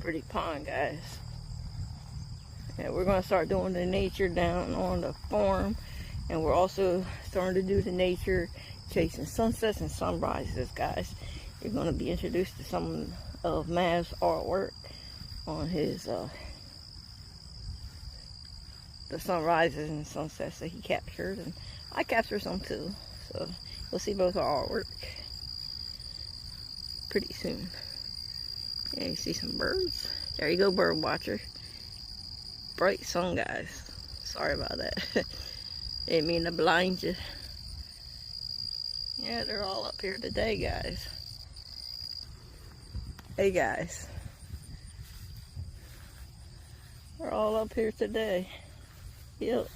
pretty pond, guys. Yeah, we're going to start doing the nature down on the farm. And we're also starting to do the nature chasing sunsets and sunrises, guys. You're going to be introduced to some of Mav's artwork on his the sunrises and sunsets that he captured, and I captured some too. So you'll see both our artwork pretty soon. Yeah, you see some birds. There you go, bird watcher. Bright sun, guys. Sorry about that. Didn't mean to blind you. Yeah, they're all up here today, guys. Hey, guys. They're all up here today. Yep.